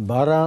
12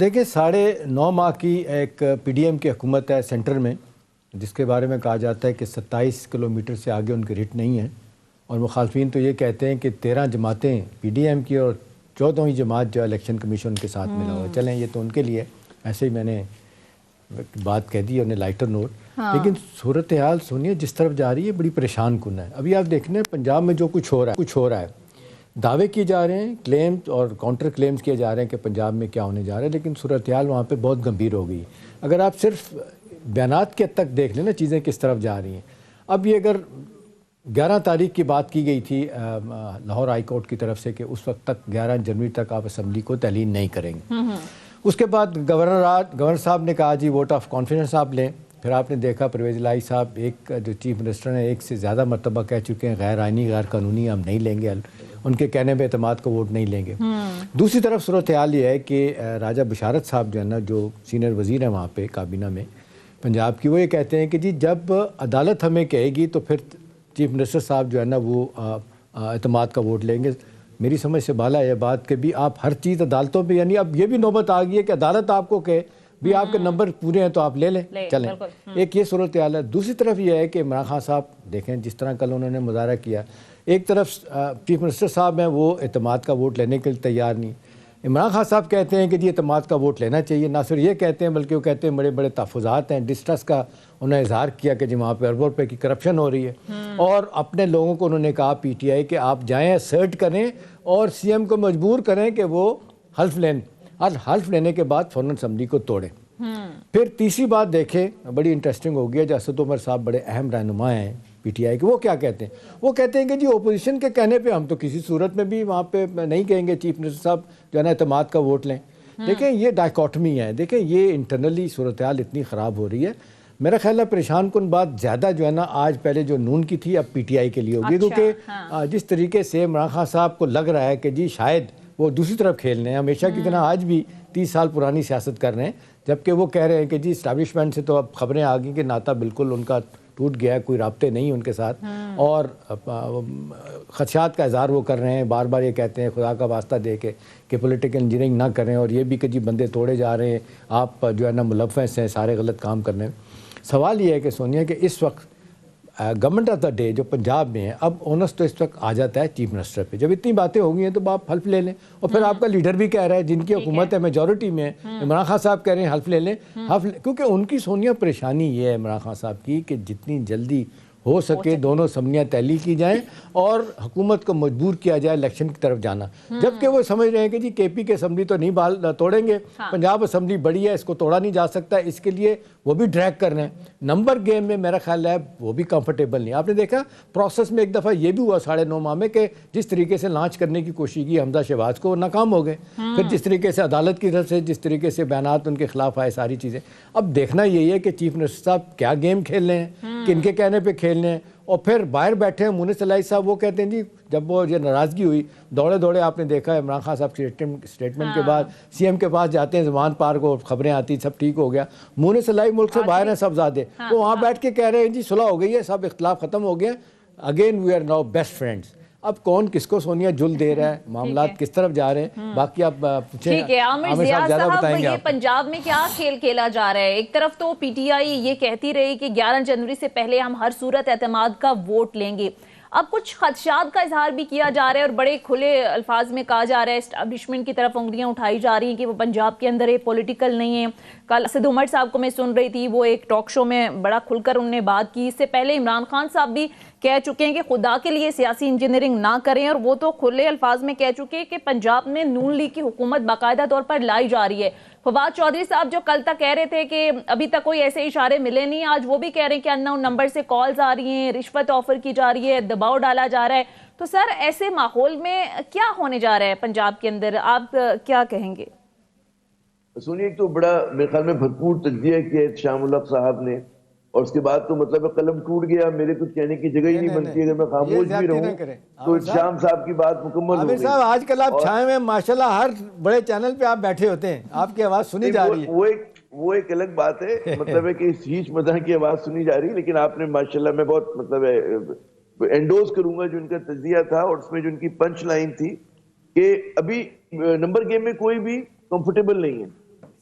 دیکھیں 9.5 ماہ کی ایک پی ڈی ایم کی حکومت ہے سینٹر میں، جس کے بارے میں کہا جاتا ہے کہ 27 کلومیٹر سے آگے ان کی رٹ نہیں ہے، اور مخالفین تو یہ کہتے ہیں کہ 13 جماعتیں پی ڈی ایم کی اور 14ویں جماعت جو الیکشن کمیشن کے ساتھ ملا ہوا ہے۔ چلیں یہ تو ان کے لیے ایسے ہی میں نے بات کہہ دی، انہیں لائٹر نوٹ، لیکن صورتحال سنیے جس طرف جا رہی ہے بڑی پریشان کن ہے۔ ابھی آپ دیکھنے پنجاب میں جو کچھ ہو رہا ہے، دعوے کیے جا رہے ہیں، کلیمز اور کاؤنٹر کلیمز کیے جا رہے ہیں کہ پنجاب میں کیا ہونے جا رہا ہے، لیکن صورتحال وہاں پہ بہت گمبھیر ہو گئی۔ اگر آپ صرف بیانات کے حد تک دیکھ لیں نا چیزیں کس طرف جا رہی ہیں، اب یہ اگر 11 تاریخ کی بات کی گئی تھی لاہور ہائی کورٹ کی طرف سے کہ اس وقت تک 11 جنوری تک آپ اسمبلی کو تعلیم نہیں کریں گے، اس کے بعد گورنر صاحب نے کہا جی ووٹ آف کانفیڈنس آپ لیں، پھر آپ نے دیکھا پرویز الہی صاحب ایک جو چیف منسٹر ہیں ایک سے زیادہ مرتبہ کہہ چکے ہیں غیر آئینی غیر قانونی ہم نہیں لیں گے، ان کے کہنے پہ اعتماد کو ووٹ نہیں لیں گے۔ دوسری طرف صورتحال یہ ہے کہ راجہ بشارت صاحب جو ہے نا جو سینئر وزیر ہیں وہاں پہ کابینہ میں پنجاب کی، وہ یہ کہتے ہیں کہ جی جب عدالت ہمیں کہے گی تو پھر چیف منسٹر صاحب جو ہے نا وہ اعتماد کا ووٹ لیں گے۔ میری سمجھ سے بالا یہ بات کہ بھی آپ ہر چیز عدالتوں پہ، یعنی اب یہ بھی نوبت آ گئی ہے کہ عدالت آپ کو کہے بھی آپ کے نمبر پورے ہیں تو آپ لے لیں چلیں، ایک یہ صورتحال ہے۔ دوسری طرف یہ ہے کہ عمران خان صاحب دیکھیں جس طرح کل انہوں نے مظاہرہ کیا، ایک طرف چیف منسٹر صاحب ہیں وہ اعتماد کا ووٹ لینے کے لیے تیار نہیں، عمران خان صاحب کہتے ہیں کہ جی اعتماد کا ووٹ لینا چاہیے، نہ صرف یہ کہتے ہیں بلکہ وہ کہتے ہیں بڑے بڑے تحفظات ہیں، ڈسٹرس کا انہوں نے اظہار کیا کہ جی وہاں پہ اربوں روپے کی کرپشن ہو رہی ہے، اور اپنے لوگوں کو انہوں نے کہا پی ٹی آئی کہ آپ جائیں اسرٹ کریں اور سی ایم کو مجبور کریں کہ وہ حلف لیں، اور حلف لینے کے بعد فوراً اسمبلی کو توڑیں۔ پھر تیسری بات دیکھیں بڑی انٹرسٹنگ ہو گئی ہے، اسد عمر صاحب بڑے اہم رہنما ہیں پی ٹی آئی کے، وہ کیا کہتے ہیں؟ وہ کہتے ہیں کہ جی اپوزیشن کے کہنے پہ ہم تو کسی صورت میں بھی وہاں پہ نہیں کہیں گے چیف منسٹر صاحب جو ہے نا اعتماد کا ووٹ لیں۔ دیکھیں یہ ڈائیکاٹمی ہے، دیکھیں یہ انٹرنلی صورتحال اتنی خراب ہو رہی ہے، میرا خیال ہے پریشان کن بات زیادہ جو ہے نا آج پہلے جو نون کی تھی اب پی ٹی آئی کے لیے ہوگی، کیونکہ جس طریقے سے عمران خان صاحب کو لگ رہا ہے کہ جی شاید وہ دوسری طرف کھیل رہے ہیں، ہمیشہ کی طرح آج بھی 30 سال پرانی سیاست کر رہے ہیں، جبکہ وہ کہہ رہے ہیں کہ جی اسٹیبلشمنٹ سے تو اب خبریں آ گئی کہ ناطہ بالکل ان کا ٹوٹ گیا ہے، کوئی رابطے نہیں ان کے ساتھ، اور خدشات کا اظہار وہ کر رہے ہیں، بار بار یہ کہتے ہیں خدا کا واسطہ دے کے کہ پولیٹیکل انجینئرنگ نہ کریں، اور یہ بھی کہ جی بندے توڑے جا رہے ہیں، آپ جو ہے نا ملوث ہیں سارے غلط کام کرنے میں۔ سوال یہ ہے کہ سونیا کہ اس وقت گورنمنٹ آف دا ڈے جو پنجاب میں ہے، اب اونس تو اس وقت آ جاتا ہے چیف منسٹر پہ، جب اتنی باتیں ہو گئی ہیں تو آپ حلف لے لیں، اور پھر آپ کا لیڈر بھی کہہ رہا ہے جن کی حکومت ہے میجورٹی میں، عمران خان صاحب کہہ رہے ہیں حلف لے لیں، کیونکہ ان کی سونیا پریشانی یہ ہے عمران خان صاحب کی کہ جتنی جلدی ہو سکے دونوں اسمبلیاں تعلیل کی جائیں اور حکومت کو مجبور کیا جائے الیکشن کی طرف جانا، جبکہ وہ سمجھ رہے ہیں کہ جی کے پی کے اسمبلی تو نہیں توڑیں گے، پنجاب اسمبلی بڑی ہے اس کو توڑا نہیں جا سکتا، اس کے لیے وہ بھی ڈریگ کر رہے ہیں نمبر گیم میں، میرا خیال ہے وہ بھی کمفرٹیبل نہیں۔ آپ نے دیکھا پروسیس میں ایک دفعہ یہ بھی ہوا 9.5 ماہ میں کہ جس طریقے سے لانچ کرنے کی کوشش کی حمزہ شہباز کو، وہ ناکام ہو گئے، پھر جس طریقے سے عدالت کی طرف سے جس طریقے سے بیانات ان کے خلاف آئے ساری چیزیں، اب دیکھنا یہی ہے کہ چیف منسٹر صاحب کیا گیم کھیل رہے ہیں، کن کے کہنے پہ کھیل رہے ہیں، اور پھر باہر بیٹھے ہیں مونس الہی صاحب، وہ کہتے ہیں جی جب وہ یہ ناراضگی ہوئی دوڑے آپ نے دیکھا عمران خان صاحب کی اسٹیٹمنٹ کے بعد سی ایم کے پاس جاتے ہیں، زمان پار کو خبریں آتی سب ٹھیک ہو گیا، مونس الہی ملک سے باہر ہیں سب زیادہ، وہ وہاں بیٹھ کے کہہ رہے ہیں جی صلح ہو گئی ہے، سب اختلاف ختم ہو گیا، again we are now best friends. اب کون کس کو سونیا جل دے رہا ہے، معاملات کس طرف جا رہے ہیں، باقی آپ پوچھیں ٹھیک ہے عامر ضیاء صاحب، یہ پنجاب میں کیا کھیل کھیلا جا رہا ہے؟ ایک طرف تو پی ٹی آئی یہ کہتی رہی کہ 11 جنوری سے پہلے ہم ہر صورت اعتماد کا ووٹ لیں گے، اب کچھ خدشات کا اظہار بھی کیا جا رہا ہے اور بڑے کھلے الفاظ میں کہا جا رہا ہے، اسٹیبلشمنٹ کی طرف انگلیاں اٹھائی جا رہی ہیں کہ وہ پنجاب کے اندر پولیٹیکل نہیں ہے۔ کل اسد عمر صاحب کو میں سن رہی تھی، وہ ایک ٹاک شو میں بڑا کھل کر انہوں نے بات کی، اس سے پہلے عمران خان صاحب بھی کہہ چکے ہیں کہ خدا کے لیے سیاسی انجینئرنگ نہ کریں، اور وہ تو کھلے الفاظ میں کہہ چکے ہیں کہ پنجاب میں نون لیگ کی حکومت باقاعدہ طور پر لائی جا رہی ہے۔ فواد چودھری صاحب جو کل تک کہہ رہے تھے کہ ابھی تک کوئی ایسے اشارے ملے نہیں، آج وہ بھی کہہ رہے ہیں کہ اننون نمبر سے کالز آ رہی ہیں، رشوت آفر کی جا رہی ہے، دباؤ ڈالا جا رہا ہے، تو سر ایسے ماحول میں کیا ہونے جا رہا ہے پنجاب کے اندر، آپ کیا کہیں گے؟ سنیے ایک تو بڑا میرے خیال میں بھرپور تجزیہ کیا شام الحق صاحب نے، اور اس کے بعد تو مطلب قلم ٹوٹ گیا، میرے کچھ کہنے کی جگہ ہی نہیں بنتی، اگر میں خاموش بھی رہوں تو شام صاحب کی بات مکمل ہو گئی۔ عامر صاحب آج کل آپ چھائے میں ماشاءاللہ ہر بڑے چینل پہ آپ بیٹھے ہوتے ہیں، آپ کی آواز سنی جا رہی ہے، وہ ایک الگ بات ہے، مطلب ہے کہ ہیچ مزاح کی آواز سنی جا رہی ہے، لیکن آپ نے ماشاءاللہ میں بہت مطلب انڈوز کروں گا جو ان کا تجزیہ تھا، اور اس میں جو ان کی پنچ لائن تھی کہ ابھی نمبر گیم میں کوئی بھی کمفرٹیبل نہیں ہے،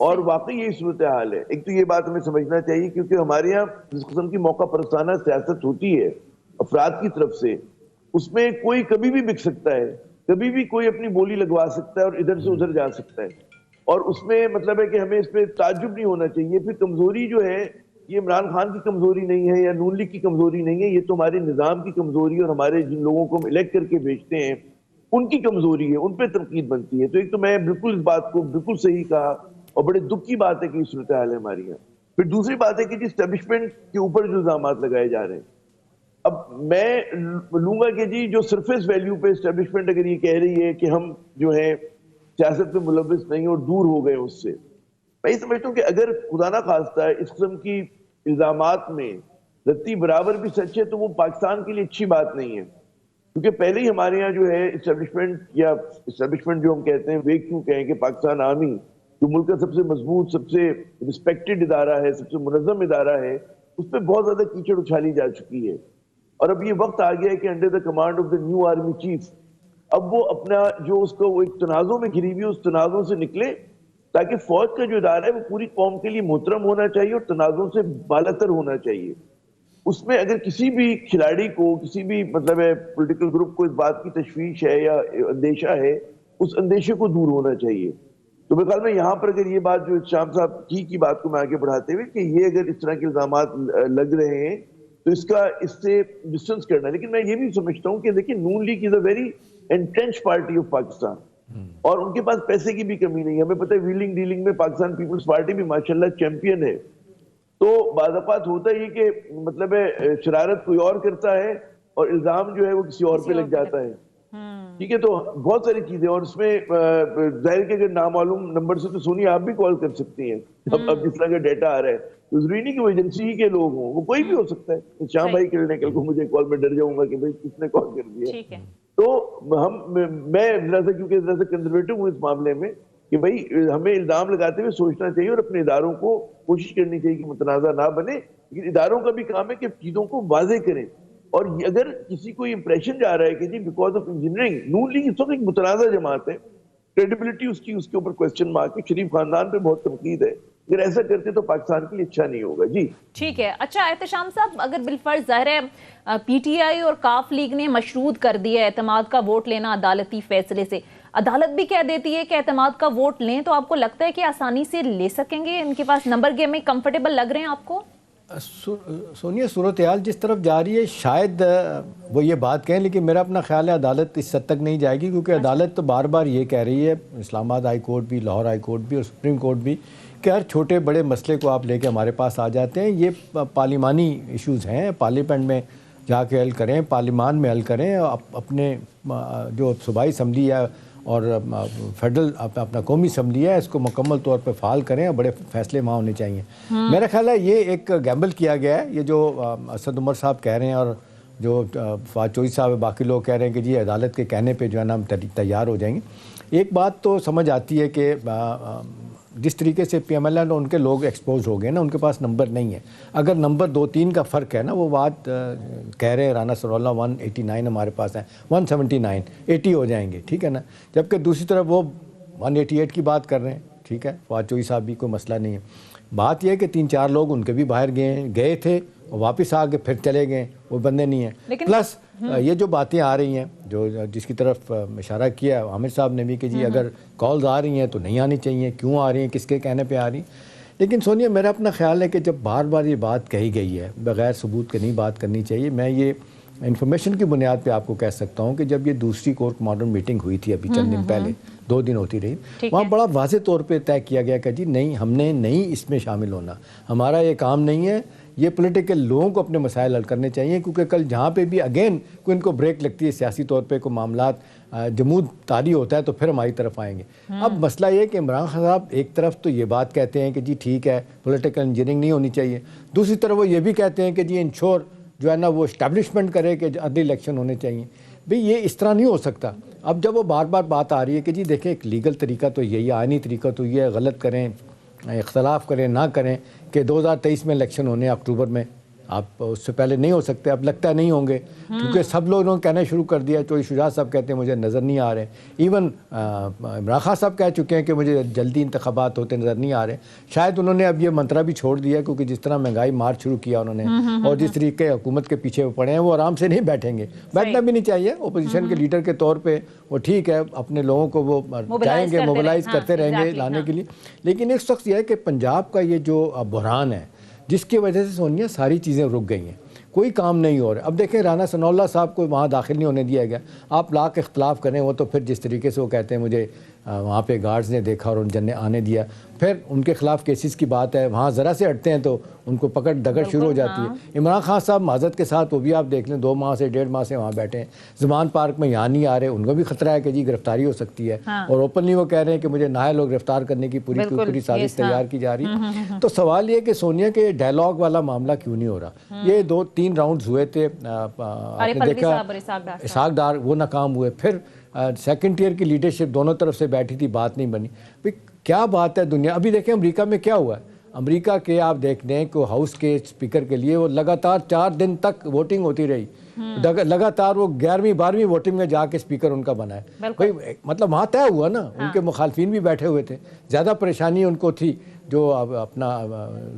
اور واقعی یہی صورتحال ہے. ایک تو یہ بات ہمیں سمجھنا چاہیے کیونکہ ہمارے یہاں جس قسم کی موقع پرستانہ سیاست ہوتی ہے افراد کی طرف سے، اس میں کوئی کبھی بھی بک سکتا ہے، کبھی بھی کوئی اپنی بولی لگوا سکتا ہے اور ادھر سے ادھر جا سکتا ہے. اور اس میں مطلب ہے کہ ہمیں اس پہ تعجب نہیں ہونا چاہیے. پھر کمزوری جو ہے یہ عمران خان کی کمزوری نہیں ہے یا نون لیگ کی کمزوری نہیں ہے، یہ تو ہمارے نظام کی کمزوری اور ہمارے جن لوگوں کو ہم الیکٹ کر کے بھیجتے ہیں ان کی کمزوری ہے، ان پہ تنقید بنتی ہے. تو ایک تو میں بالکل اس بات کو بالکل صحیح کہا اور بڑے دکھ کی بات ہے کہ یہ صورتحال ہے ہماری یہاں. پھر دوسری بات ہے کہ جی اسٹیبلشمنٹ کے اوپر جو الزامات لگائے جا رہے ہیں، اب میں لوں گا کہ جی جو سرفیس ویلیو پہ اسٹیبلشمنٹ اگر یہ کہہ رہی ہے کہ ہم جو ہے سیاست میں ملوث نہیں اور دور ہو گئے اس سے، میں یہ سمجھتا ہوں کہ اگر خدا نہ خواستہ اس قسم کی الزامات میں رتی برابر بھی سچ ہے تو وہ پاکستان کے لیے اچھی بات نہیں ہے. کیونکہ پہلے ہی ہمارے یہاں جو ہے اسٹیبلشمنٹ جو ہم کہتے ہیں وہ کیوں کہیں کہ پاکستان آرمی جو ملک کا سب سے مضبوط، سب سے رسپیکٹڈ ادارہ ہے، سب سے منظم ادارہ ہے، اس پہ بہت زیادہ کیچڑ اچھالی جا چکی ہے. اور اب یہ وقت آ گیا ہے کہ under the command of the new army chief اب وہ اپنا جو اس کو وہ ایک تنازع میں گھری ہوئی اس تنازع سے نکلے، تاکہ فوج کا جو ادارہ ہے وہ پوری قوم کے لیے محترم ہونا چاہیے اور تنازع سے بالاتر ہونا چاہیے. اس میں اگر کسی بھی کھلاڑی کو، کسی بھی مطلب ہے پولیٹیکل گروپ کو اس بات کی تشویش ہے یا اندیشہ ہے، اس اندیشے کو دور ہونا چاہیے. تو میرے خیال میں یہاں پر اگر یہ بات جو شام صاحب کی بات کو میں آگے بڑھاتے ہوئے کہ یہ اگر اس طرح کے الزامات لگ رہے ہیں تو اس سے ڈسٹنس کرنا. لیکن میں یہ بھی سمجھتا ہوں کہ دیکھیں Noon League is a very entrench party of Pakistan اور ان کے پاس پیسے کی بھی کمی نہیں ہے. ہمیں پتہ ہے ویلنگ ڈیلنگ میں پاکستان پیپلز پارٹی بھی ماشاءاللہ چیمپئن ہے. تو بعض اوقات ہوتا ہے یہ کہ مطلب ہے شرارت کوئی اور کرتا ہے اور الزام جو ہے وہ کسی اور پہ لگ جاتا ہے. ٹھیک ہے، تو بہت ساری چیزیں اور اس میں ظاہر کہ اگر نامعلوم نمبر سے تو سونی آپ بھی کال کر سکتی ہیں. اب جس طرح کا ڈیٹا آ رہا ہے تو ضروری نہیں کہ وہ ایجنسی ہی کے لوگ ہوں، وہ کوئی بھی ہو سکتا ہے. شام بھائی کرنے کل کو مجھے کال میں ڈر جاؤں گا کہ بھائی کس نے کال کر دیا. تو میں ذرا سا کیونکہ ذرا سا کنزرویٹو ہوں اس معاملے میں کہ بھائی ہمیں الزام لگاتے ہوئے سوچنا چاہیے اور اپنے اداروں کو کوشش کرنی چاہیے کہ متنازع نہ بنے. لیکن اداروں کا بھی کام ہے کہ چیزوں کو واضح کریں. اور اگر کسی کو امپریشن جا رہا ہے کہ جی because of engineering Noon League اس وقت ایک متنازع جماعت ہے، کریڈیبلٹی اس کے اوپر کوسچن مارک ہے، شریف خاندان پہ بہت تنقید ہے، اگر ایسا کرتے تو پاکستان کے لیے اچھا نہیں ہوگا. جی ٹھیک ہے. اچھا احتشام صاحب، اگر بالفرض ظاہر ہے پی ٹی آئی اور کاف لیگ نے مشروط کر دیا ہے اعتماد کا ووٹ لینا عدالتی فیصلے سے، عدالت بھی کہہ دیتی ہے کہ اعتماد کا ووٹ لیں، تو آپ کو لگتا ہے کہ آسانی سے لے سکیں گے؟ ان کے پاس نمبر گیم میں کمفرٹیبل لگ رہے ہیں آپ کو؟ سونیا صورتحال جس طرف جاری ہے شاید وہ یہ بات کہیں، لیکن میرا اپنا خیال ہے عدالت اس حد تک نہیں جائے گی، کیونکہ عدالت تو بار بار یہ کہہ رہی ہے، اسلام آباد ہائی کورٹ بھی، لاہور ہائی کورٹ بھی اور سپریم کورٹ بھی، کہ ہر چھوٹے بڑے مسئلے کو آپ لے کے ہمارے پاس آ جاتے ہیں. یہ پارلیمانی ایشوز ہیں، پارلیمنٹ میں جا کے حل کریں، پارلیمان میں حل کریں، اپنے جو صوبائی اسمبلی ہے اور فیڈرل اپنا قومی اسمبلی ہے اس کو مکمل طور پہ فعال کریں اور بڑے فیصلے وہاں ہونے چاہیے. میرا خیال ہے یہ ایک گیمبل کیا گیا ہے، یہ جو اسد عمر صاحب کہہ رہے ہیں اور جو فواد چودھری صاحب باقی لوگ کہہ رہے ہیں کہ جی عدالت کے کہنے پہ جو ہے نا ہم تیار ہو جائیں گے. ایک بات تو سمجھ آتی ہے کہ جس طریقے سے پی ایم ایل این ان کے لوگ ایکسپوز ہو گئے نا، ان کے پاس نمبر نہیں ہے. اگر نمبر 2-3 کا فرق ہے نا، وہ بات کہہ رہے ہیں رانا سرولہ 189 ہمارے پاس ہیں، 179 80 ہو جائیں گے، ٹھیک ہے نا. جبکہ دوسری طرف وہ 188 کی بات کر رہے ہیں، ٹھیک ہے. فواد چودھری صاحب بھی کوئی مسئلہ نہیں ہے. بات یہ ہے کہ 3-4 لوگ ان کے بھی باہر گئے تھے اور واپس آ کے پھر چلے گئے، وہ بندے نہیں ہیں. پلس یہ جو باتیں آ رہی ہیں جو جس کی طرف اشارہ کیا عامر صاحب نے بھی کہ جی اگر کالز آ رہی ہیں تو نہیں آنی چاہیے، کیوں آ رہی ہیں، کس کے کہنے پہ آ رہی ہیں. لیکن سونیا میرا اپنا خیال ہے کہ جب بار بار یہ بات کہی گئی ہے بغیر ثبوت کے نہیں بات کرنی چاہیے. میں یہ انفارمیشن کی بنیاد پہ آپ کو کہہ سکتا ہوں کہ جب یہ دوسری کورٹ ماڈرن میٹنگ ہوئی تھی ابھی چند دن پہلے، 2 دن ہوتی رہی، وہاں بڑا واضح طور پہ طے کیا گیا کہ جی نہیں، ہم نے نہیں اس میں شامل ہونا، ہمارا یہ کام نہیں ہے. یہ پولیٹیکل لوگوں کو اپنے مسائل حل کرنے چاہیے، کیونکہ کل جہاں پہ بھی اگین کوئی ان کو بریک لگتی ہے سیاسی طور پہ، کوئی معاملات جمود طاری ہوتا ہے تو پھر ہماری طرف آئیں گے. اب مسئلہ یہ کہ عمران خان صاحب ایک طرف تو یہ بات کہتے ہیں کہ جی ٹھیک ہے پولیٹیکل انجینئرنگ نہیں ہونی چاہیے، دوسری طرف وہ یہ بھی کہتے ہیں کہ جی انشور جو ہے نا وہ اسٹیبلشمنٹ کرے کہ عدلی الیکشن ہونے چاہیے. بھئی یہ اس طرح نہیں ہو سکتا. اب جب وہ بار بار بات آ رہی ہے کہ جی دیکھیں ایک لیگل طریقہ تو یہی ہے، آئینی طریقہ تو یہ ہے، غلط کریں، اختلاف کریں نہ کریں کہ 2023 میں الیکشن ہونے اکتوبر میں، آپ اس سے پہلے نہیں ہو سکتے، اب لگتا ہے نہیں ہوں گے، کیونکہ سب لوگوں نے کہنا شروع کر دیا. چوہی شجاع صاحب کہتے ہیں مجھے نظر نہیں آ رہے، ایون عمران خان صاحب کہہ چکے ہیں کہ مجھے جلدی انتخابات ہوتے نظر نہیں آ رہے. شاید انہوں نے اب یہ منترا بھی چھوڑ دیا، کیونکہ جس طرح مہنگائی مار شروع کیا انہوں نے اور جس طریقے حکومت کے پیچھے وہ پڑے ہیں، وہ آرام سے نہیں بیٹھیں گے. بیٹھنا بھی نہیں چاہیے. اپوزیشن کے لیڈر کے طور پہ وہ ٹھیک ہے، اپنے لوگوں کو وہ جائیں گے، موبلائز کرتے رہیں گے لانے کے لیے. لیکن ایک شخص یہ ہے کہ پنجاب کا یہ جو بحران ہے جس کی وجہ سے سونیا ساری چیزیں رک گئی ہیں، کوئی کام نہیں ہو رہا. اب دیکھیں رانا ثناء اللہ صاحب کو وہاں داخل نہیں ہونے دیا گیا. آپ لاکھ اختلاف کریں، وہ تو پھر جس طریقے سے وہ کہتے ہیں مجھے وہاں پہ گارڈز نے دیکھا اور ان نے آنے دیا، پھر ان کے خلاف کیسز کی بات ہے، وہاں ذرا سے ہٹتے ہیں تو ان کو پکڑ دگڑ شروع ہو جاتی ہے. عمران خان صاحب معذرت کے ساتھ وہ بھی آپ دیکھ لیں 2 ماہ سے 1.5 ماہ سے وہاں بیٹھے ہیں، زمان پارک میں یہاں نہیں آ رہے. ان کو بھی خطرہ ہے کہ جی گرفتاری ہو سکتی ہے، اور اوپنلی وہ کہہ رہے ہیں کہ مجھے نااہل لوگ گرفتار کرنے کی پوری سازش تیار کی جا رہی ہے. تو سوال یہ کہ سونیا کے ڈائلاگ والا معاملہ کیوں نہیں ہو رہا؟ یہ 2-3 راؤنڈز ہوئے تھے، آپ نے دیکھا اسحاق ڈار وہ ناکام ہوئے، پھر سیکنڈ ٹیئر کی لیڈرشپ دونوں طرف سے بیٹھی تھی، بات نہیں بنی. کیا بات ہے دنیا. ابھی دیکھیں امریکہ میں کیا ہوا ہے. امریکہ کے آپ دیکھ لیں کہ ہاؤس کے اسپیکر کے لیے وہ لگاتار 4 دن تک ووٹنگ ہوتی رہی، لگاتار وہ 11ویں 12ویں ووٹنگ میں جا کے اسپیکر ان کا بنا ہے. مطلب وہاں طے ہوا نا، ان کے مخالفین بھی بیٹھے ہوئے تھے. زیادہ پریشانی ان کو تھی جو اپنا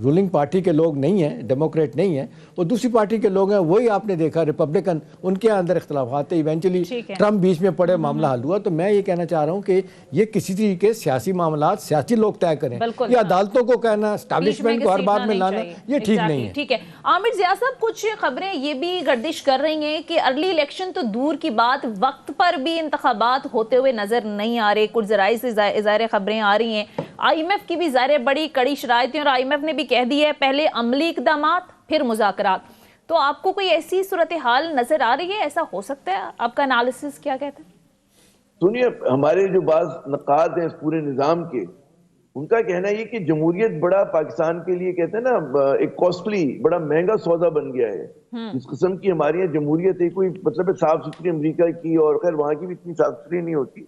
رولنگ پارٹی کے لوگ نہیں ہیں، ڈیموکریٹ نہیں ہیں، وہ دوسری پارٹی کے لوگ ہیں، وہی آپ نے دیکھا ریپبلکن، ان کے اندر اختلافات ہیں. ایونچولی ٹرمپ بیچ میں پڑے، معاملہ حل ہوا. تو میں یہ کہنا چاہ رہا ہوں کہ یہ کسی طریقے سیاسی معاملات سیاسی لوگ طے کریں، یہ عدالتوں کو کہنا، اسٹیبلشمنٹ کو ہر بات میں لانا، یہ ٹھیک نہیں ہے. ٹھیک ہے. عامر ضیاء صاحب، کچھ خبریں یہ بھی گردش کر رہی ہیں کہ ارلی الیکشن تو دور کی بات، وقت پر بھی انتخابات ہوتے ہوئے نظر نہیں آ رہے. کچھ ذرائع سے ظاہر خبریں آ رہی ہیں. آئی ایم ایف کی بھی ظاہر بڑی کڑی شرائطیں، اور آئی ایم ایف نے بھی کہہ دی ہے پہلے عملی اقدامات پھر مذاکرات. تو آپ کو کوئی ایسی صورتحال نظر آ رہی ہے؟ ایسا ہو سکتا ہے؟ آپ کا انالیسس کیا کہتا ہے؟ سنیے، ہمارے جو بعض نقاد ہیں اس پورے نظام کے، ان کا کہنا یہ کہ جمہوریت بڑا پاکستان کے لیے کہتے ہیں نا ایک کاسٹلی، بڑا مہنگا سودا بن گیا ہے. جس قسم کی ہماری یہاں جمہوریت ہے، کوئی مطلب ہے صاف ستھری امریکہ کی، اور خیر وہاں کی بھی اتنی صاف ستھری نہیں ہوتی.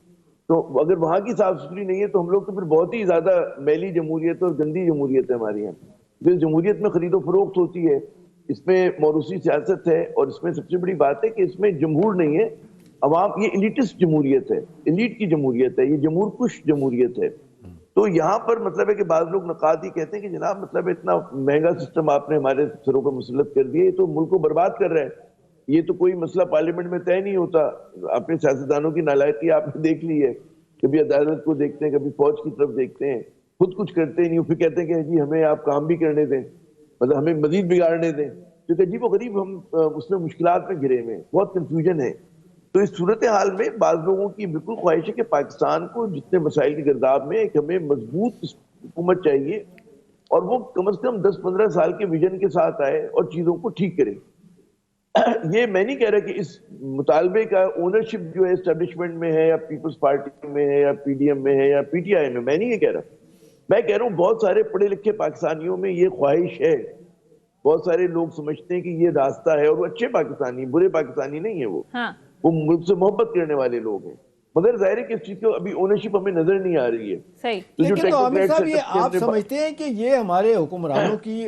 تو اگر وہاں کی صاف ستھری نہیں ہے تو ہم لوگ تو پھر بہت ہی زیادہ میلی جمہوریت اور گندی جمہوریت ہے ہماری یہاں. جس جمہوریت میں خرید و فروخت ہوتی ہے، اس میں موروثی سیاست ہے، اور اس میں سب سے بڑی بات ہے کہ اس میں جمہور نہیں ہے، عوام. یہ ایلیٹسٹ جمہوریت ہے، ایلیٹ کی جمہوریت ہے، یہ جمہور کش جمہوریت ہے. تو یہاں پر مطلب ہے کہ بعض لوگ نقاد ہی کہتے ہیں کہ جناب مطلب اتنا مہنگا سسٹم آپ نے ہمارے سروں پر مسلط کر دیا، یہ تو ملک کو برباد کر رہا ہے. یہ تو کوئی مسئلہ پارلیمنٹ میں طے نہیں ہوتا. اپنے سیاستدانوں کی نالائقی آپ نے دیکھ لی ہے، کبھی عدالت کو دیکھتے ہیں، کبھی فوج کی طرف دیکھتے ہیں، خود کچھ کرتے نہیں، پھر کہتے ہیں کہ جی ہمیں آپ کام بھی کرنے دیں، مطلب ہمیں مزید بگاڑنے دیں. کیونکہ عجیب و غریب ہم اس میں مشکلات میں گھرے ہوئے ہیں، بہت کنفیوژن ہے. تو اس صورتحال میں بعض لوگوں کی بالکل خواہش ہے کہ پاکستان کو جتنے مسائل کی گرداب میں ایک ہمیں مضبوط حکومت چاہیے، اور وہ کم از کم 10-15 سال کے ویژن کے ساتھ آئے اور چیزوں کو ٹھیک کرے. یہ میں نہیں کہہ رہا کہ اس مطالبے کا اونرشپ جو ہے اسٹیبلشمنٹ میں ہے، یا پیپلز پارٹی میں ہے، یا پی ڈی ایم میں ہے، یا پی ٹی آئی میں نہیں یہ کہہ رہا. میں کہہ رہا ہوں بہت سارے پڑھے لکھے پاکستانیوں میں یہ خواہش ہے. بہت سارے لوگ سمجھتے ہیں کہ یہ راستہ ہے، اور وہ اچھے پاکستانی، برے پاکستانی نہیں ہے، وہ ملک سے محبت کرنے والے لوگ ہیں. مگر ظاہر ہے کہ اس چیز کو ابھی اونرشپ ہمیں نظر نہیں آ رہی ہے. لیکن تو عامر صاحب یہ آپ سمجھتے ہیں کہ یہ ہمارے حکمرانوں کی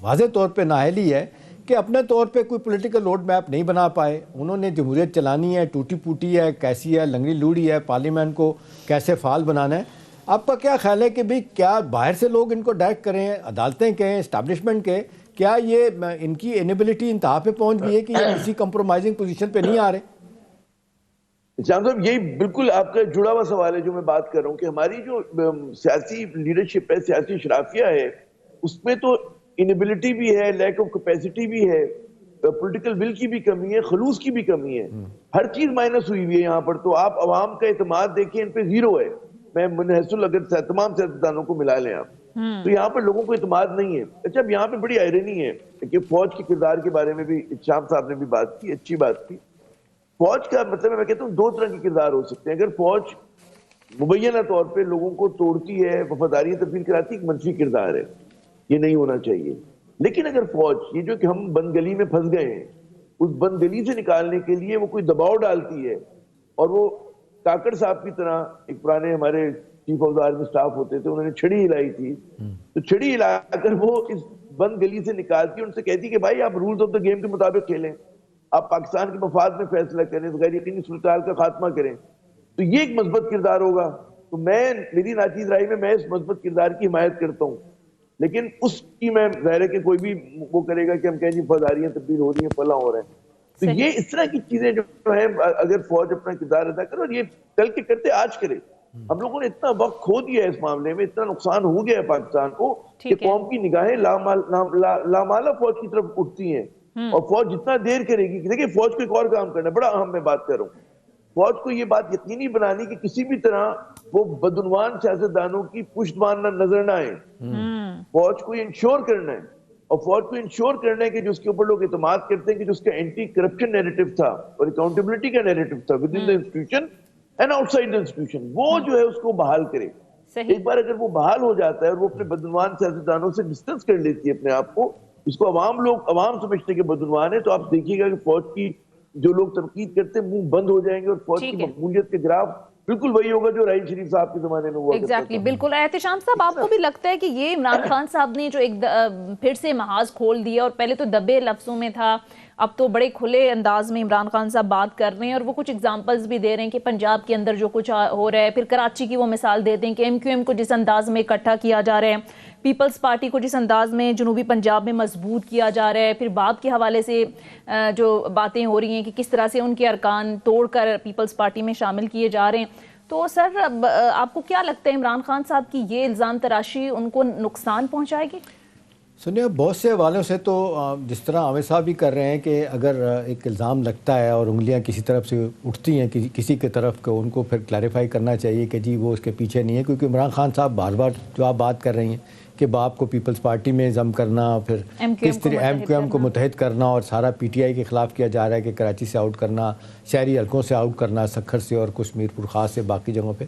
واضح طور پہ نااہلی ہے کہ اپنے طور پہ کوئی پولیٹیکل روڈ میپ نہیں بنا پائے؟ انہوں نے جمہوریت چلانی ہے، ٹوٹی پوٹی ہے، کیسی ہے، لنگڑی لوڑی ہے، پارلیمنٹ کو کیسے فعال بنانا ہے. آپ کا کیا خیال ہے کہ بھئی کیا باہر سے لوگ ان کو ڈائریکٹ کریں، عدالتیں کہیں، اسٹیبلشمنٹ کے، کیا یہ ان کی انیبلٹی انتہا پہ پہنچ گئی ہے کہ یہ کسی کمپرومائزنگ پوزیشن پہ نہیں آ رہے؟ شام صاحب یہی بالکل آپ کا جڑا ہوا سوال ہے جو میں بات کر رہا ہوں کہ ہماری جو سیاسی لیڈرشپ ہے، سیاسی شرافیہ ہے، اس میں تو انیبلٹی بھی ہے، لیک آف کیپیسٹی بھی ہے، پولیٹیکل ول کی بھی کمی ہے، خلوص کی بھی کمی ہے. ہر چیز مائنس ہوئی ہوئی ہے یہاں پر. تو آپ عوام کا اعتماد دیکھیں، ان پہ زیرو ہے. میں منحصر اگر تمام سیاستدانوں کو ملا لیں آپ، تو یہاں پر لوگوں کو اعتماد نہیں ہے. اچھا اب یہاں پہ بڑی آئرنی ہے کہ فوج کے کردار کے بارے میں بھی شام صاحب نے بھی بات کی، اچھی بات کی. فوج کا مطلب میں کہتا ہوں 2 طرح کے کردار ہو سکتے ہیں. اگر فوج مبینہ طور پہ لوگوں کو توڑتی ہے، وفاداری تبدیل کراتی، ایک منفی کردار ہے، یہ نہیں ہونا چاہیے. لیکن اگر فوج یہ جو کہ ہم بند گلی میں پھنس گئے ہیں، اس بند گلی سے نکالنے کے لیے وہ کوئی دباؤ ڈالتی ہے، اور وہ کاکڑ صاحب کی طرح، ایک پرانے ہمارے chief of the army staff ہوتے تھے، انہوں نے چھڑی ہلائی تھی، تو چھڑی ہلا کر وہ اس بند گلی سے نکالتی، ان سے کہتی کہ بھائی آپ رولز آف دا گیم کے مطابق کھیلیں، آپ پاکستان کے مفاد میں فیصلہ کریں، غیر یقینی صورتحال کا خاتمہ کریں، تو یہ ایک مثبت کردار ہوگا. تو میری ناچیز رائے میں اس مثبت کردار کی حمایت کرتا ہوں، لیکن اس کی میں ظاہر ہے کہ کوئی بھی وہ کرے گا کہ ہم کہیں جی فوجداریاں تبدیل ہو رہی ہیں، فلاں ہو رہے ہیں. تو یہ اس طرح کی چیزیں جو ہیں اگر فوج اپنا کردار ادا کرے، اور یہ کل کے کرتے آج کرے. ہم لوگوں نے اتنا وقت کھو دیا ہے اس معاملے میں، اتنا نقصان ہو گیا ہے پاکستان کو کہ قوم کی نگاہیں لامالا فوج کی طرف اٹھتی ہیں، اور فوج جتنا دیر کرے گی. دیکھیں فوج کو ایک اور کام کرنا ہے، بڑا اہم میں بات کر رہا ہوں. فوج کو یہ بات یقینی بنانی کہ کسی بھی طرح وہ بدعنوان سیاستدانوں کی پشتبان نظر نہ آئے. فوج کو یہ انشور کرنا ہے، اور فوج کو انشور کرنا ہے کہ جو اس کے اوپر لوگ اعتماد کرتے ہیں کہ جو اس کا اینٹی کرپشن نیریٹو تھا اور اکاؤنٹیبلٹی کا نیریٹو تھا with in the institution and out side the institution, وہ جو ہے اس کو بحال کرے. ایک بار اگر وہ بحال ہو جاتا ہے اور وہ اپنے بدعنوان سیاستدانوں سے ڈسٹنس کر لیتی ہے اپنے آپ کو، اس کو عوام سمجھتے کہ بدعنوان ہے، تو آپ دیکھیے گا کہ فوج کی جو لوگ تنقید کرتے ہیں منہ بند ہو جائیں گے، اور فوج کی مقبولیت کے گراف بالکل وہی ہوگا جو راحیل شریف صاحب کے زمانے میں ہوا کرتا تھا. بالکل. احتشام صاحب، آپ کو بھی لگتا ہے کہ یہ عمران خان صاحب نے جو ایک پھر سے محاذ کھول دیا، اور پہلے تو دبے لفظوں میں تھا، اب تو بڑے کھلے انداز میں عمران خان صاحب بات کر رہے ہیں، اور وہ کچھ ایگزامپلز بھی دے رہے ہیں کہ پنجاب کے اندر جو کچھ ہو رہا ہے، پھر کراچی کی وہ مثال دیتے ہیں کہ ایم کیو ایم کو جس انداز میں اکٹھا کیا جا رہا ہے، پیپلز پارٹی کو جس انداز میں جنوبی پنجاب میں مضبوط کیا جا رہا ہے، پھر باب کے حوالے سے جو باتیں ہو رہی ہیں کہ کس طرح سے ان کے ارکان توڑ کر پیپلز پارٹی میں شامل کیے جا رہے ہیں. تو سر آپ کو کیا لگتا ہے عمران خان صاحب کی یہ الزام تراشی ان کو نقصان پہنچائے گی؟ سنیے، بہت سے حوالوں سے تو جس طرح عامر صاحب بھی کر رہے ہیں کہ اگر ایک الزام لگتا ہے اور انگلیاں کسی طرف سے اٹھتی ہیں کسی کی طرف، کہ ان کو پھر کلیریفائی کرنا چاہیے کہ جی وہ اس کے پیچھے نہیں ہے. کیونکہ عمران خان صاحب بار بار جو آپ بات کر رہی ہیں کہ باپ کو پیپلز پارٹی میں ضم کرنا، پھر کس طرح ایم کیو ایم کو متحد کرنا، اور سارا پی ٹی آئی کے خلاف کیا جا رہا ہے کہ کراچی سے آؤٹ کرنا، شہری حلقوں سے آؤٹ کرنا، سکھر سے اور کچھ میر پور خاص سے باقی جگہوں پہ.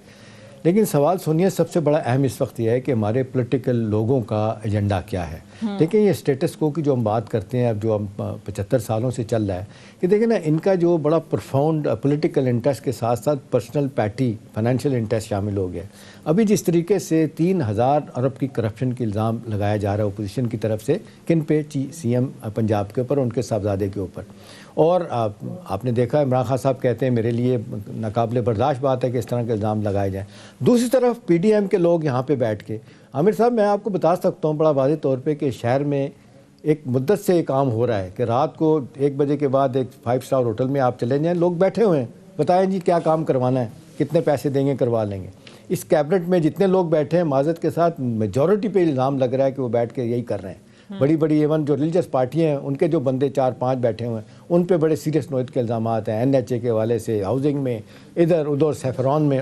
لیکن سوال سنیے، سب سے بڑا اہم اس وقت یہ ہے کہ ہمارے پولیٹیکل لوگوں کا ایجنڈا کیا ہے. دیکھیں یہ اسٹیٹس کو کی جو ہم بات کرتے ہیں، اب جو ہم 75 سالوں سے چل رہا ہے، کہ دیکھیں نا ان کا جو بڑا پرفاؤنڈ پولیٹیکل انٹرسٹ کے ساتھ ساتھ پرسنل پیٹی فائنینشیل انٹرسٹ شامل ہو گیا. ابھی جس طریقے سے 3000 ارب کی کرپشن کی الزام لگایا جا رہا ہے اپوزیشن کی طرف سے، کن پہ؟ سی ایم پنجاب کے اوپر، ان کے صاحبزادے کے اوپر. اور آپ نے دیکھا عمران خان صاحب کہتے ہیں میرے لیے ناقابل برداشت بات ہے کہ اس طرح کے الزام لگائے جائیں. دوسری طرف پی ڈی ایم کے لوگ یہاں پہ بیٹھ کے، عامر صاحب میں آپ کو بتا سکتا ہوں بڑا واضح طور پہ کہ شہر میں ایک مدت سے یہ کام ہو رہا ہے کہ رات کو 1 بجے کے بعد ایک 5 اسٹار ہوٹل میں آپ چلے جائیں، لوگ بیٹھے ہوئے ہیں، بتائیں جی کیا کام کروانا ہے، کتنے پیسے دیں گے، کروا لیں گے. اس کیبنٹ میں جتنے لوگ بیٹھے ہیں معذرت کے ساتھ میجورٹی پہ الزام لگ رہا ہے کہ وہ بیٹھ کے یہی کر رہے ہیں. بڑی بڑی ایون جو ریلیجس پارٹیاں ہیں ان کے جو بندے 4-5 بیٹھے ہوئے ہیں ان پہ بڑے سیریس نوعیت کے الزامات ہیں، این ایچ اے کے حوالے سے، ہاؤسنگ میں، ادھر ادھر سیفران میں.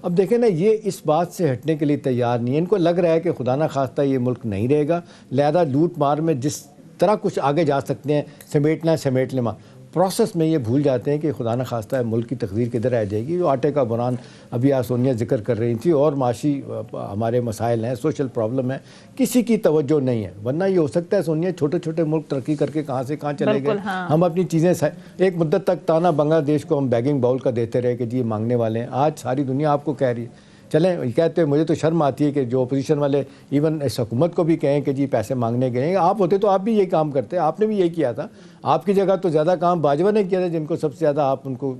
اب دیکھیں نا یہ اس بات سے ہٹنے کے لیے تیار نہیں ہے. ان کو لگ رہا ہے کہ خدا نہ خواستہ یہ ملک نہیں رہے گا، لہذا لوٹ مار میں جس طرح کچھ آگے جا سکتے ہیں سمیٹنا ہے سمیٹ لیں. پروسیس میں یہ بھول جاتے ہیں کہ خدا نہ خواستہ ملک کی تقدیر کدھر رہ جائے گی. جو آٹے کا بحران ابھی سونیا ذکر کر رہی تھی، اور معاشی ہمارے مسائل ہیں، سوشل پرابلم ہے، کسی کی توجہ نہیں ہے. ورنہ یہ ہو سکتا ہے سونیا چھوٹے چھوٹے ملک ترقی کر کے کہاں سے کہاں چلے گئے. ہم اپنی چیزیں ایک مدت تک تانا بنگلہ دیش کو ہم بیگنگ باؤل کا دیتے رہے کہ جی یہ مانگنے والے ہیں. آج ساری دنیا آپ کو کہہ رہی ہے. چلیں کہتے ہیں، مجھے تو شرم آتی ہے کہ جو اپوزیشن والے ایون اس حکومت کو بھی کہیں کہ جی پیسے مانگنے کے. آپ ہوتے تو آپ بھی یہی کام کرتے، آپ نے بھی یہی کیا تھا. آپ کی جگہ تو زیادہ کام باجوہ نے کیا تھا، جن کو سب سے زیادہ آپ ان کو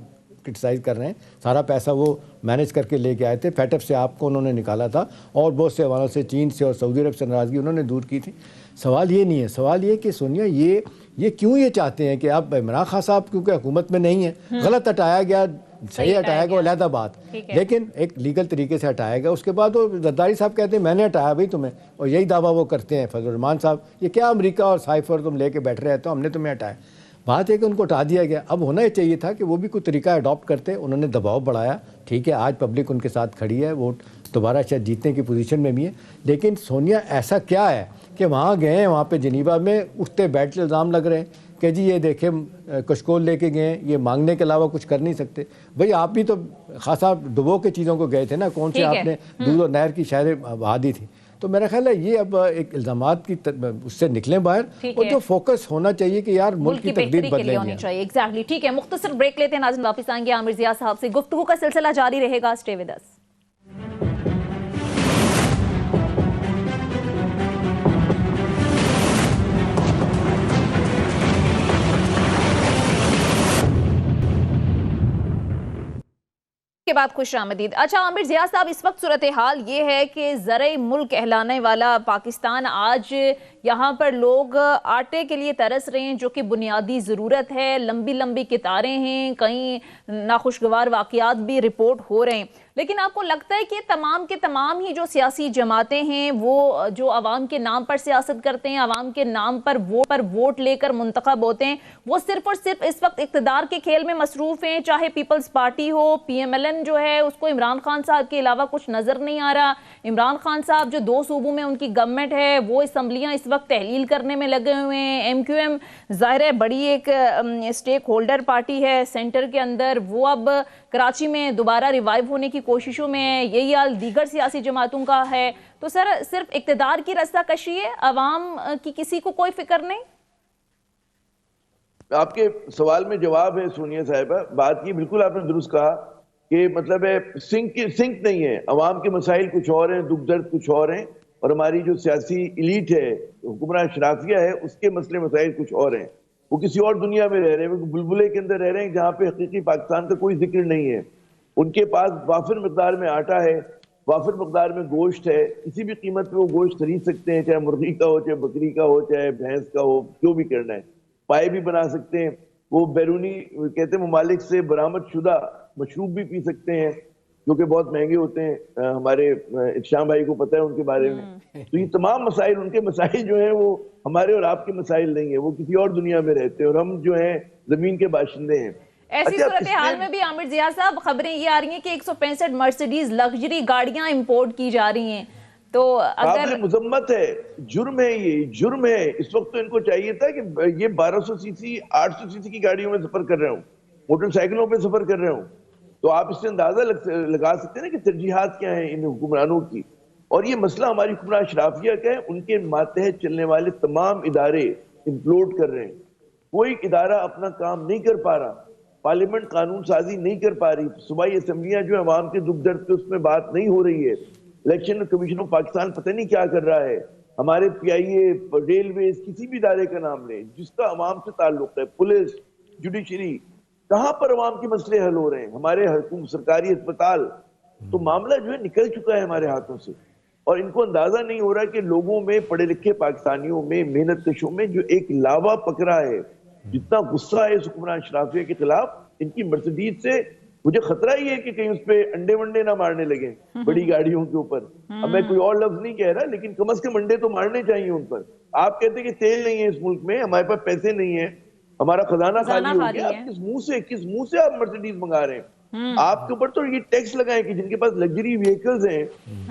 کرٹیسائز کر رہے ہیں. سارا پیسہ وہ مینیج کر کے لے کے آئے تھے، فیٹف سے آپ کو انہوں نے نکالا تھا، اور بہت سے حوالوں سے چین سے اور سعودی عرب سے ناراضگی انہوں نے دور کی تھی. سوال یہ نہیں ہے، سوال یہ کہ سونیا یہ کیوں یہ چاہتے ہیں کہ اب عمران خان صاحب کیونکہ حکومت میں نہیں ہے، غلط ہٹایا گیا، صحیح ہٹایا گیا وہ علیحدہ بات، لیکن ایک لیگل طریقے سے ہٹایا گیا. اس کے بعد وہ زرداری صاحب کہتے ہیں میں نے ہٹایا بھائی تمہیں، اور یہی دعویٰ وہ کرتے ہیں فضل الرحمان صاحب، یہ کیا امریکہ اور سائفر تم لے کے بیٹھ رہے تو ہم نے تمہیں ہٹایا. بات ہے کہ ان کو ہٹا دیا گیا. اب ہونا ہی چاہیے تھا کہ وہ بھی کوئی طریقہ اڈاپٹ کرتے. انہوں نے دباؤ بڑھایا، ٹھیک ہے، آج پبلک ان کے ساتھ کھڑی ہے، ووٹ دوبارہ شاید جیتنے کی پوزیشن میں بھی ہے. لیکن سونیا ایسا کیا ہے کہ وہاں گئے ہیں، وہاں پہ جنیوا میں اٹھتے بیٹھتے الزام لگ رہے ہیں کہ جی یہ دیکھیں کشکول لے کے گئے، یہ مانگنے کے علاوہ کچھ کر نہیں سکتے. بھئی آپ بھی تو خاصا ڈبو کے چیزوں کو گئے تھے نا، کون سے آپ نے دودھ اور نہر کی شہر بہا دی تھی. تو میرا خیال ہے یہ اب ایک الزامات کی اس سے نکلیں باہر، اور جو فوکس ہونا چاہیے کہ یار ملک کی تقدیر بدلے ہونی چاہیے. ایگزیکٹلی. ٹھیک ہے، مختصر بریک لیتے ہیں ناظرین، واپس آئیں گے. عامر ضیاء صاحب سے گفتگو کا سلسلہ جاری رہے گا. Stay with us. کے بعد خوش آمدید. اچھا عامر ضیاء صاحب، اس وقت صورتحال یہ ہے کہ زرعی ملک کہلانے والا پاکستان آج یہاں پر لوگ آٹے کے لیے ترس رہے ہیں جو کہ بنیادی ضرورت ہے. لمبی لمبی قطاریں ہیں، کئی ناخوشگوار واقعات بھی رپورٹ ہو رہے ہیں. لیکن آپ کو لگتا ہے کہ تمام کے تمام ہی جو سیاسی جماعتیں ہیں وہ جو عوام کے نام پر سیاست کرتے ہیں، عوام کے نام پر ووٹ لے کر منتخب ہوتے ہیں، وہ صرف اور صرف اس وقت اقتدار کے کھیل میں مصروف ہیں؟ چاہے پیپلز پارٹی ہو، پی ایم ایل این جو ہے اس کو عمران خان صاحب کے علاوہ کچھ نظر نہیں آ رہا. عمران خان صاحب جو 2 صوبوں میں ان کی گورنمنٹ ہے وہ اسمبلیاں اس وقت تحلیل کرنے میں لگے ہوئے ہیں. ایم کیو ایم ظاہر ہے بڑی ایک اسٹیک ہولڈر پارٹی ہے سینٹر کے اندر، وہ اب کراچی میں دوبارہ ریوائیو ہونے کی کوششوں میں ہے. یہی حال دیگر سیاسی جماعتوں کا ہے. تو سر صرف اقتدار کی رسہ کشی ہے، عوام کی کسی کو کوئی فکر نہیں؟ آپ کے سوال میں جواب ہے سونیا صاحبہ. بات یہ بالکل آپ نے درست کہا کہ مطلب ہے سنک نہیں ہے. عوام کے مسائل کچھ اور ہیں، دکھ درد کچھ اور ہیں، اور ہماری جو سیاسی ایلیٹ ہے، حکمراں اشرافیہ ہے، اس کے مسئلے مسائل کچھ اور ہیں. وہ کسی اور دنیا میں رہ رہے ہیں، وہ بلبلے کے اندر رہ رہے ہیں جہاں پہ حقیقی پاکستان کا کوئی ذکر نہیں ہے. ان کے پاس وافر مقدار میں آٹا ہے، وافر مقدار میں گوشت ہے، کسی بھی قیمت پہ وہ گوشت خرید سکتے ہیں، چاہے مرغی کا ہو، چاہے بکری کا ہو، چاہے بھینس کا ہو، جو بھی کرنا ہے. پائے بھی بنا سکتے ہیں. وہ بیرونی کہتے ہیں ممالک سے برآمد شدہ مشروب بھی پی سکتے ہیں جو کہ بہت مہنگے ہوتے ہیں. ہمارے شام بھائی کو پتہ ہے ان کے بارے میں. تو یہ تمام مسائل، ان کے مسائل جو ہیں وہ ہمارے اور آپ کے مسائل نہیں ہیں. وہ کسی اور دنیا میں رہتے ہیں اور ہم جو ہیں زمین کے باشندے ہیں. ایسی صورتحال میں بھی عامر ضیاء صاحب خبریں یہ آ رہی ہیں کہ 165 مرسیڈیز لگژری گاڑیاں امپورٹ کی جا رہی ہیں. تو اگر مذمت ہے، جرم ہے، یہ جرم ہے. اس وقت تو ان کو چاہیے تھا کہ یہ 1200 سی سی 800 سی سی کی گاڑیوں میں سفر کر رہے ہوں، موٹر سائیکلوں پہ سفر کر رہے ہوں. تو آپ اس سے اندازہ لگا سکتے ہیں نا کہ ترجیحات کیا ہیں ان حکمرانوں کی. اور یہ مسئلہ ہماری حکمراں اشرافیہ کا ہے. ان کے ماتحت چلنے والے تمام ادارے امپلوڈ کر رہے ہیں. کوئی ادارہ اپنا کام نہیں کر پا رہا. پارلیمنٹ قانون سازی نہیں کر پا رہی. صوبائی اسمبلیاں جو عوام کے دکھ درد پہ اس میں بات نہیں ہو رہی ہے. الیکشن کمیشن آف پاکستان پتہ نہیں کیا کر رہا ہے. ہمارے پی آئی اے، ریلویز، کسی بھی ادارے کا نام لیں جس کا عوام سے تعلق ہے، پولیس، جوڈیشری، کہاں پر عوام کے مسئلے حل ہو رہے ہیں؟ ہمارے سرکاری اسپتال. تو معاملہ جو ہے نکل چکا ہے ہمارے ہاتھوں سے. اور ان کو اندازہ نہیں ہو رہا کہ لوگوں میں، پڑھے لکھے پاکستانیوں میں، محنت کشوں میں جو ایک لاوا پکڑا ہے، جتنا غصہ ہے حکمراں اشرافیہ کے خلاف. ان کی مرسیڈیز سے مجھے خطرہ ہی ہے کہ کہیں اس پہ انڈے ونڈے نہ مارنے لگے بڑی گاڑیوں کے اوپر. اب میں کوئی اور لفظ نہیں کہہ رہا، لیکن کم از کم انڈے تو مارنے چاہیے ان پر. آپ کہتے ہیں کہ تیل نہیں ہے اس ملک میں، ہمارے پاس پیسے نہیں ہیں، ہمارا خزانہ خالی ہو گیا. آپ کس منہ سے آپ مرسیڈیز منگا رہے ہیں؟ آپ کے اوپر تو یہ ٹیکس لگائیں کہ جن کے پاس لگژری وہیکلز ہیں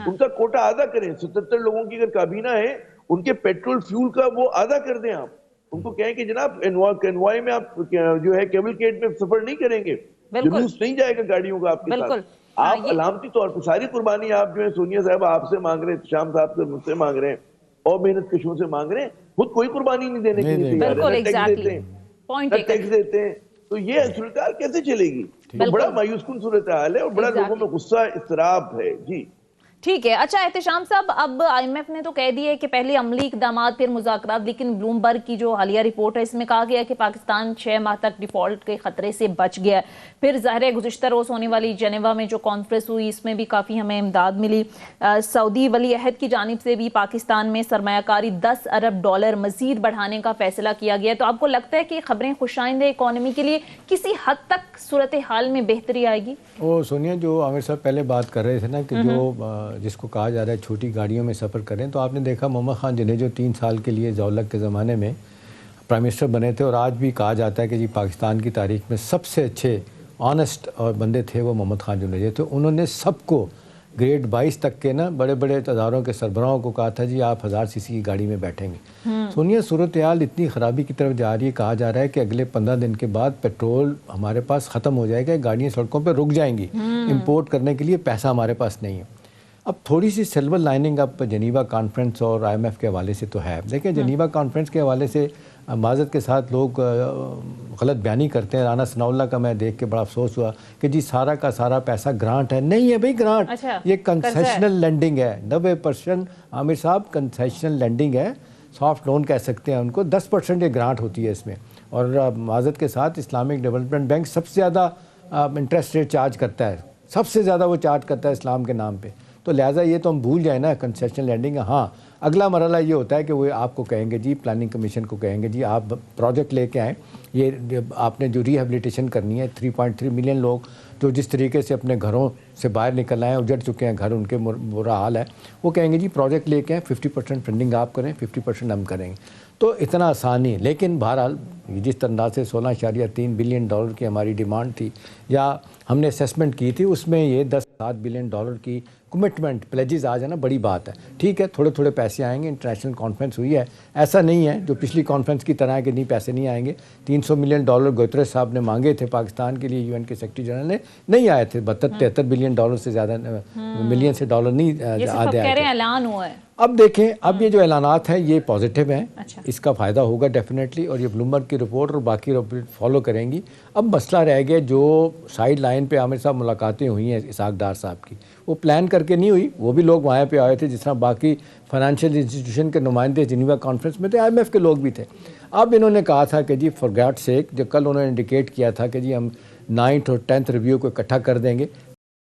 ان کا کوٹا آدھا کریں. 77 لوگوں کی اگر کابینہ ہے، ان کے پیٹرول فیول کا وہ آدھا کر دیں. آپ ان کو کہیں کہ جناب انوائے میں آپ جو ہے کیبلکیٹ میں سفر نہیں کریں گے، جلوس نہیں جائے گا گاڑیوں کا آپ کے ساتھ. آپ علامتی طور پر ساری قربانی آپ جو ہے سونیا صاحب آپ سے مانگ رہے ہیں، شام صاحب سے مجھ سے مانگ رہے ہیں، اور محنت کشوں سے مانگ رہے ہیں. خود کوئی قربانی نہیں دینے کے لیے تیار ہے، ٹیکس دیتے ہیں. تو یہ صورتحال کیسے چلے گی؟ تو بڑا مایوس کن صورتحال ہے اور بڑا لوگوں میں غصہ، اضطراب ہے. جی ٹھیک ہے. اچھا احتشام صاحب، اب آئی ایم ایف نے تو کہہ دیا ہے کہ پہلے عملی اقدامات پھر مذاکرات، لیکن بلومبرگ کی جو حالیہ رپورٹ ہے اس میں کہا گیا ہے کہ پاکستان 6 ماہ تک ڈیفالٹ کے خطرے سے بچ گیا. پھر ظاہر ہے گزشتہ روز ہونے والی جنیوا میں جو کانفرنس ہوئی اس میں بھی کافی ہمیں امداد ملی. سعودی ولی عہد کی جانب سے بھی پاکستان میں سرمایہ کاری $10 ارب مزید بڑھانے کا فیصلہ کیا گیا. تو آپ کو لگتا ہے کہ خبریں خوش آئندہ اکانومی کے لیے کسی حد تک صورتحال میں بہتری آئے گی؟ وہ سونیا، جو عامر صاحب پہلے بات کر رہے تھے نا کہ جو جس کو کہا جا رہا ہے چھوٹی گاڑیوں میں سفر کریں، تو آپ نے دیکھا محمد خان جنہیں جو 3 سال کے لیے ضیاء-ال-حق کے زمانے میں پرائم منسٹر بنے تھے، اور آج بھی کہا جاتا ہے کہ جی پاکستان کی تاریخ میں سب سے اچھے آنسٹ اور بندے تھے وہ محمد خان جنید. تو انہوں نے سب کو گریڈ 22 تک کے نا بڑے بڑے اداروں کے سربراہوں کو کہا تھا جی آپ 1000 سی سی کی گاڑی میں بیٹھیں گے. سونیا، صورتحال اتنی خرابی کی طرف جا رہی ہے. کہا جا رہا ہے کہ اگلے 15 دن کے بعد پیٹرول ہمارے پاس ختم ہو جائے گا، گاڑیاں سڑکوں پہ رک جائیں گی. امپورٹ کرنے کے لیے پیسہ ہمارے پاس نہیں ہے. اب تھوڑی سی سلور لائننگ اب جنیوا کانفرنس اور آئی ایم ایف کے حوالے سے تو ہے. دیکھیں جنیوا کانفرنس کے حوالے سے معذرت کے ساتھ لوگ غلط بیانی کرتے ہیں. رانا ثناء اللہ کا میں دیکھ کے بڑا افسوس ہوا کہ جی سارا کا سارا پیسہ گرانٹ ہے. نہیں ہے بھئی گرانٹ، یہ کنسیشنل لینڈنگ ہے. 90% عامر صاحب کنسیشنل لینڈنگ ہے، سافٹ لون کہہ سکتے ہیں ان کو. 10% یہ گرانٹ ہوتی ہے اس میں. اور معذرت کے ساتھ اسلامک ڈیولپمنٹ بینک سب سے زیادہ انٹرسٹ ریٹ چارج کرتا ہے سب سے زیادہ وہ چارج کرتا ہے اسلام کے نام پہ. تو لہٰذا یہ تو ہم بھول جائیں نا کنسیشن لینڈنگ. ہاں اگلا مرحلہ یہ ہوتا ہے کہ وہ آپ کو کہیں گے جی پلاننگ کمیشن کو کہیں گے جی آپ پروجیکٹ لے کے آئیں, یہ آپ نے جو ریہیبلیٹیشن کرنی ہے 3.3 ملین لوگ جو جس طریقے سے اپنے گھروں سے باہر نکل آئے ہیں, اجڑ چکے ہیں گھر, ان کے برا حال ہے, وہ کہیں گے جی پروجیکٹ لے کے آئیں 50% فنڈنگ آپ کریں 50% ہم کریں گے. تو اتنا آسان نہیں, لیکن بہرحال جس انداز سے 16.3 بلین ڈالر کی ہماری ڈیمانڈ تھی یا ہم نے اسیسمنٹ کی تھی, اس میں یہ 10-7 بلین ڈالر کی کمٹمنٹ پلیجز آ جانا بڑی بات ہے. ٹھیک ہے تھوڑے تھوڑے پیسے آئیں گے, انٹرنیشنل کانفرنس ہوئی ہے, ایسا نہیں ہے جو پچھلی کانفرنس کی طرح ہے کہ نہیں پیسے نہیں آئیں گے. 300 ملین ڈالر گوتریس صاحب نے مانگے تھے پاکستان کے لیے, UN کے سیکرٹری جنرل نے, نہیں آئے تھے. 73 بلین ڈالر سے زیادہ ملین سے ڈالر نہیں آدھے آئے تھے. اعلان ہوا ہے. اب دیکھیں اب یہ جو اعلانات ہیں یہ پازیٹیو ہیں, اس کا فائدہ ہوگا ڈیفینیٹلی, اور یہ بلومبرگ کی رپورٹ اور باقی رپورٹ فالو کریں گی. اب مسئلہ رہ گیا جو سائیڈ لائن پہ عامر صاحب ملاقاتیں ہوئی ہیں اسحاق ڈار صاحب کی, وہ پلان کر کے نہیں ہوئی, وہ بھی لوگ وہاں پہ آئے تھے جس طرح باقی فائنینشیل انسٹیٹیوشن کے نمائندے جنیوا کانفرنس میں تھے, IMF کے لوگ بھی تھے. اب انہوں نے کہا تھا کہ جی فار گاڈ سیک, جو کل انہوں نے انڈیکیٹ کیا تھا کہ جی ہم 9th اور 10th ریویو کو اکٹھا کر دیں گے,